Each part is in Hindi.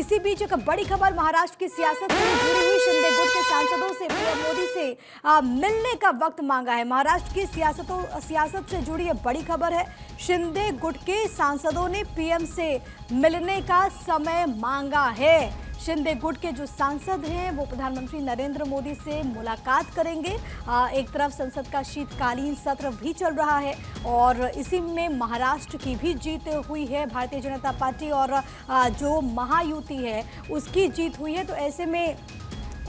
इसी बीच एक बड़ी खबर महाराष्ट्र की सियासत से जुड़ी हुई। शिंदे गुट के सांसदों से पीएम मोदी से मिलने का वक्त मांगा है। महाराष्ट्र की सियासत से जुड़ी ये बड़ी खबर है। शिंदे गुट के सांसदों ने पीएम से मिलने का समय मांगा है। शिंदे गुट के जो सांसद हैं वो प्रधानमंत्री नरेंद्र मोदी से मुलाकात करेंगे। एक तरफ संसद का शीतकालीन सत्र भी चल रहा है और इसी में महाराष्ट्र की भी जीत हुई है। भारतीय जनता पार्टी और जो महायुति है उसकी जीत हुई है। तो ऐसे में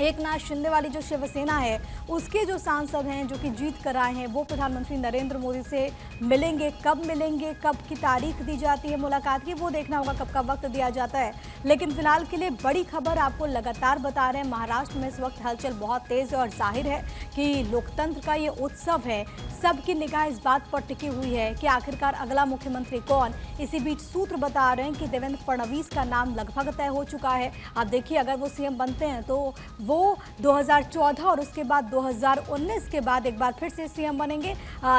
एकनाथ शिंदे वाली जो शिवसेना है उसके जो सांसद हैं जो कि जीत कर आए हैं वो प्रधानमंत्री नरेंद्र मोदी से मिलेंगे। कब मिलेंगे, कब की तारीख दी जाती है मुलाकात की, वो देखना होगा, कब का वक्त दिया जाता है। लेकिन फिलहाल के लिए बड़ी खबर आपको लगातार बता रहे हैं। महाराष्ट्र में इस वक्त हलचल बहुत तेज है और जाहिर है कि लोकतंत्र का ये उत्सव है। सबकी निगाह इस बात पर टिकी हुई है कि आखिरकार अगला मुख्यमंत्री कौन। इसी बीच सूत्र बता रहे हैं कि देवेंद्र फडणवीस का नाम लगभग तय हो चुका है। आप देखिए, अगर वो सीएम बनते हैं तो वो 2014 और उसके बाद 2019 के बाद एक बार फिर से सीएम बनेंगे।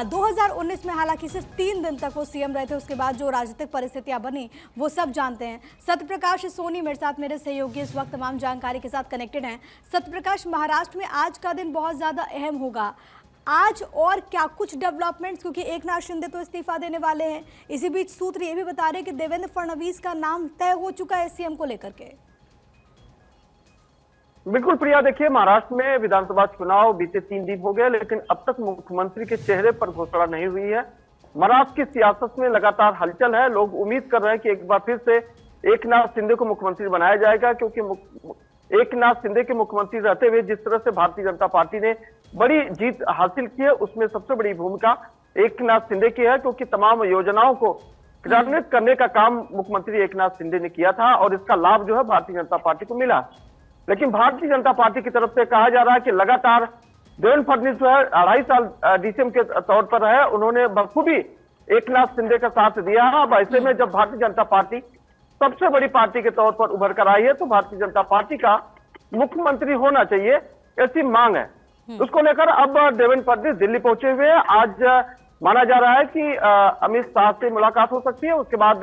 2019 में हालांकि सिर्फ 3 दिन तक वो सीएम रहे थे। उसके बाद जो राजनीतिक परिस्थितियां बनी वो सब जानते हैं। सत्यप्रकाश सोनी मेरे साथ, मेरे सहयोगी इस वक्त तमाम जानकारी के साथ कनेक्टेड हैं। सत्यप्रकाश, महाराष्ट्र में आज का दिन बहुत ज्यादा अहम होगा। आज और क्या कुछ डेवलपमेंट्स, क्योंकि एकनाथ शिंदे तो इस्तीफा देने वाले हैं। इसी बीच सूत्र ये भी बता रहे हैं कि देवेंद्र फडणवीस का नाम तय हो चुका है सीएम को लेकर के। बिल्कुल प्रिया, देखिए महाराष्ट्र में विधानसभा चुनाव बीते 3 दिन हो गए लेकिन अब तक मुख्यमंत्री के चेहरे पर घोषणा नहीं हुई है। महाराष्ट्र की सियासत में लगातार हलचल है। लोग उम्मीद कर रहे हैं कि एक बार फिर से एकनाथ शिंदे को मुख्यमंत्री बनाया जाएगा, क्योंकि एकनाथ शिंदे के मुख्यमंत्री रहते हुए जिस तरह से भारतीय जनता पार्टी ने बड़ी जीत हासिल की है उसमें सबसे बड़ी भूमिका एकनाथ शिंदे की है, क्योंकि तमाम योजनाओं को क्रियान्वित करने का काम मुख्यमंत्री एकनाथ शिंदे ने किया था और इसका लाभ जो है भारतीय जनता पार्टी को मिला। लेकिन भारतीय जनता पार्टी की तरफ से कहा जा रहा है कि लगातार देवेंद्र फडणवीस जो है 2.5 साल डीसीएम के तौर पर रहे, उन्होंने बखूबी एकनाथ शिंदे का साथ दिया है। अब ऐसे में जब भारतीय जनता पार्टी सबसे बड़ी पार्टी के तौर पर उभर कर आई है तो भारतीय जनता पार्टी का मुख्यमंत्री होना चाहिए, ऐसी मांग है। उसको लेकर अब देवेंद्र फडणवीस दिल्ली पहुंचे हुए हैं। आज माना जा रहा है कि अमित शाह से मुलाकात हो सकती है, उसके बाद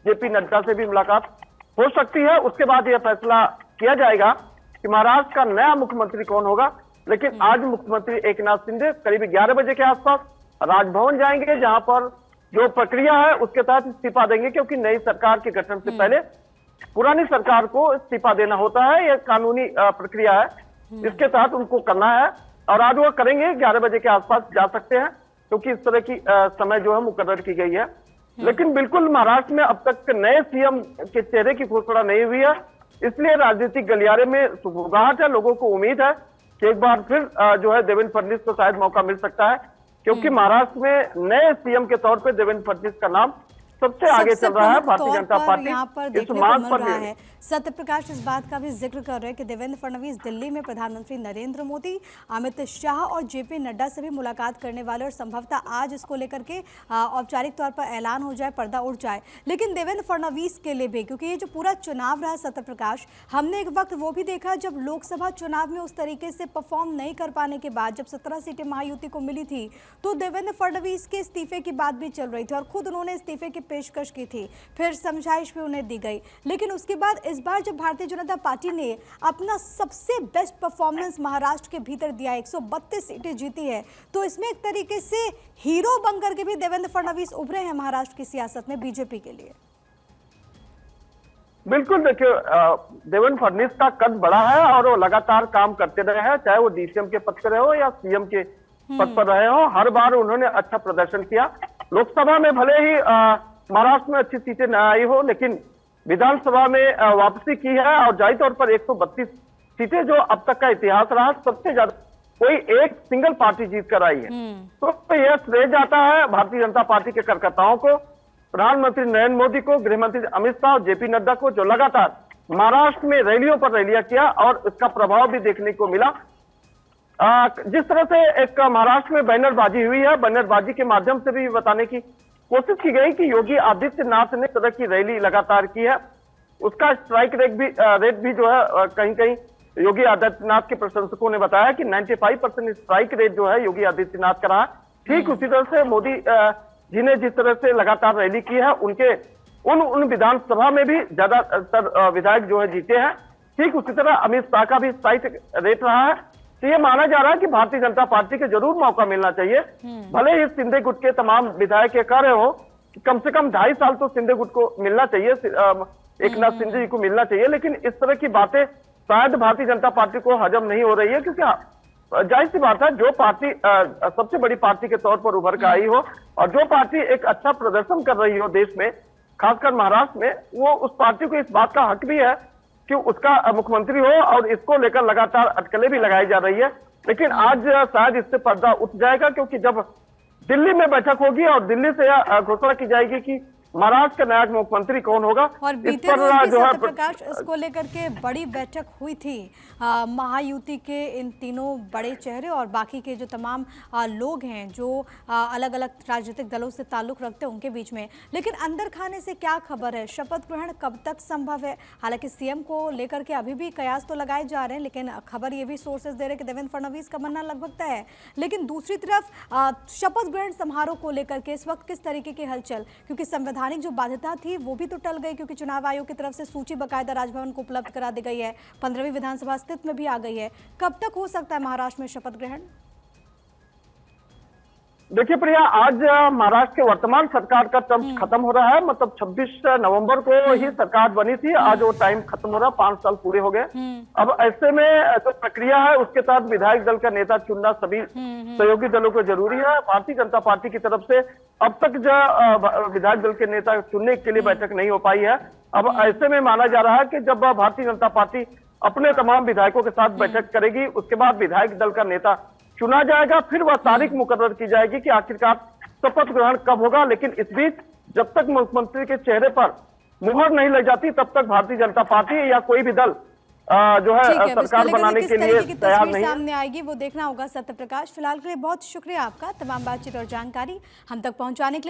जेपी नड्डा से भी मुलाकात हो सकती है। उसके बाद यह फैसला किया जाएगा कि महाराष्ट्र का नया मुख्यमंत्री कौन होगा। लेकिन आज मुख्यमंत्री एकनाथ शिंदे करीब 11 बजे के आसपास राजभवन जाएंगे, जहां पर जो प्रक्रिया है उसके तहत इस्तीफा देंगे, क्योंकि नई सरकार के गठन से पहले पुरानी सरकार को इस्तीफा देना होता है। यह कानूनी प्रक्रिया है, इसके तहत उनको करना है और आज वो करेंगे। 11 बजे के आसपास जा सकते हैं, क्योंकि इस तरह की समय जो है मुकर्रर की गई है। लेकिन बिल्कुल महाराष्ट्र में अब तक नए सीएम के चेहरे की घोषणा नहीं हुई है, इसलिए राजनीतिक गलियारे में सुगबुगाहट है। लोगों को उम्मीद है कि एक बार फिर जो है देवेंद्र फडणवीस को शायद मौका मिल सकता है, क्योंकि महाराष्ट्र में नए सीएम के तौर पे देवेंद्र फडणवीस का नाम सबसे आगे चल रहा है। भारतीय जनता पार्टी इस मांग पर है। सत्यप्रकाश इस बात का भी जिक्र कर रहे हैं कि देवेंद्र फडणवीस दिल्ली में प्रधानमंत्री नरेंद्र मोदी, अमित शाह और जेपी नड्डा से भी मुलाकात करने वाले और संभवतः आज इसको लेकर के औपचारिक तौर पर ऐलान हो जाए, पर्दा उठ जाए। लेकिन देवेंद्र फडणवीस के लिए भी, क्योंकि ये जो पूरा चुनाव रहा सत्यप्रकाश, हमने एक वक्त वो भी देखा जब लोकसभा चुनाव में उस तरीके से परफॉर्म नहीं कर पाने के बाद जब 17 सीटें महायुति को मिली थी तो देवेंद्र फडणवीस के इस्तीफे की बात भी चल रही थी और खुद उन्होंने इस्तीफे की पेशकश की थी, फिर समझाइश भी उन्हें दी गई। लेकिन उसके बाद इस बार जब भारतीय जनता पार्टी ने अपना सबसे बेस्ट परफॉर्मेंस महाराष्ट्र के भीतर दिया, 132 सीटें जीती है, तो इसमें एक तरीके से हीरो बनकर के भी देवेंद्र फडणवीस उभरे हैं महाराष्ट्र की सियासत में बीजेपी के लिए। बिल्कुल, देखिए देवेंद्र फडणवीस का कद बड़ा है और वो लगातार काम करते रहे हैं, चाहे वो डीसीएम के पद पर रहे हो या सीएम के पद पर रहे हो। हर बार उन्होंने अच्छा प्रदर्शन किया। लोकसभा में भले ही महाराष्ट्र में अच्छी सीटें न आई हो, लेकिन विधानसभा में वापसी की है और जाहिर तौर पर 132 सीटें जो अब तक का इतिहास रहा सबसे ज्यादा कोई एक सिंगल पार्टी जीत कर आई है। तो यह श्रेय जाता है भारतीय जनता पार्टी के कार्यकर्ताओं को, प्रधानमंत्री नरेंद्र मोदी को, गृहमंत्री अमित शाह और जेपी नड्डा को, जो लगातार महाराष्ट्र में रैलियों पर रैलियां किया और इसका प्रभाव भी देखने को मिला। जिस तरह से एक महाराष्ट्र में बैनरबाजी हुई है, बैनरबाजी के माध्यम से भी बताने की कोशिश की गई कि योगी आदित्यनाथ ने तरह की रैली लगातार की है। उसका स्ट्राइक रेट भी जो है कहीं कहीं योगी आदित्यनाथ के प्रशंसकों ने बताया कि 95% स्ट्राइक रेट जो है योगी आदित्यनाथ का रहा। ठीक उसी तरह से मोदी जी ने जिस तरह से लगातार रैली की है, उनके उन विधानसभा में भी ज्यादातर विधायक जो है जीते हैं। ठीक उसी तरह अमित शाह का भी साइट रेट रहा है। तो ये माना जा रहा है कि भारतीय जनता पार्टी को जरूर मौका मिलना चाहिए। भले ही शिंदे गुट के तमाम विधायक ये कह रहे हो कि कम से कम 2.5 साल तो शिंदे गुट को मिलना चाहिए, एकनाथ शिंदे जी को मिलना चाहिए, लेकिन इस तरह की बातें शायद भारतीय जनता पार्टी को हजम नहीं हो रही है, क्योंकि जाहिर सी बात है, जो पार्टी सबसे बड़ी पार्टी के तौर पर उभर कर आई हो और जो पार्टी एक अच्छा प्रदर्शन कर रही हो देश में, खासकर महाराष्ट्र में, वो उस पार्टी को इस बात का हक भी है कि उसका मुख्यमंत्री हो, और इसको लेकर लगातार अटकलें भी लगाई जा रही है। लेकिन आज शायद इससे पर्दा उठ जाएगा, क्योंकि जब दिल्ली में बैठक होगी और दिल्ली से यह घोषणा की जाएगी कि महाराष्ट्र का नया मुख्यमंत्री कौन होगा। और बीते रोज भी सत्यप्रकाश इसको लेकर के बड़ी बैठक हुई थी, महायुति के इन तीनों बड़े चेहरे और बाकी के जो तमाम लोग हैं जो अलग अलग राजनीतिक दलों से ताल्लुक रखते हैं उनके बीच में। लेकिन अंदर खाने से क्या खबर है, शपथ ग्रहण कब तक संभव है? हालांकि सीएम को लेकर के अभी भी कयास तो लगाए जा रहे हैं, लेकिन खबर ये भी सोर्सेज दे रहे हैं कि देवेंद्र फडणवीस का बनना लगभग तय है। लेकिन दूसरी तरफ शपथ ग्रहण समारोह को लेकर के इस वक्त किस तरीके की हलचल, क्योंकि संवैधानिक जो बाध्यता थी वो भी तो टल गई, क्योंकि चुनाव आयोग की तरफ से सूची बकायदा राजभवन को उपलब्ध करा दी गई है, 15वीं विधानसभा अस्तित्व में भी आ गई है। कब तक हो सकता है महाराष्ट्र में शपथ ग्रहण? देखिए प्रिया, आज महाराष्ट्र के वर्तमान सरकार का टर्म खत्म हो रहा है। मतलब 26 नवंबर को ही सरकार बनी थी, आज वो टाइम खत्म हो रहा है, 5 साल पूरे हो गए। अब ऐसे में जो प्रक्रिया है उसके तहत विधायक दल का नेता चुनना सभी सहयोगी दलों को जरूरी है। भारतीय जनता पार्टी की तरफ से अब तक जो विधायक दल के नेता चुनने के लिए बैठक नहीं हो पाई है। अब ऐसे में माना जा रहा है कि जब भारतीय जनता पार्टी अपने तमाम विधायकों के साथ बैठक करेगी, उसके बाद विधायक दल का नेता चुना जाएगा, फिर वह तारीख मुकर्रर की जाएगी कि आखिरकार शपथ ग्रहण कब होगा। लेकिन इस बीच जब तक मुख्यमंत्री के चेहरे पर मुहर नहीं लग जाती, तब तक भारतीय जनता पार्टी या कोई भी दल जो है सरकार बनाने के लिए तैयार नहीं सामने आएगी, वो देखना होगा। सत्यप्रकाश, फिलहाल के लिए बहुत शुक्रिया आपका तमाम बातचीत और जानकारी हम तक पहुंचाने के लिए।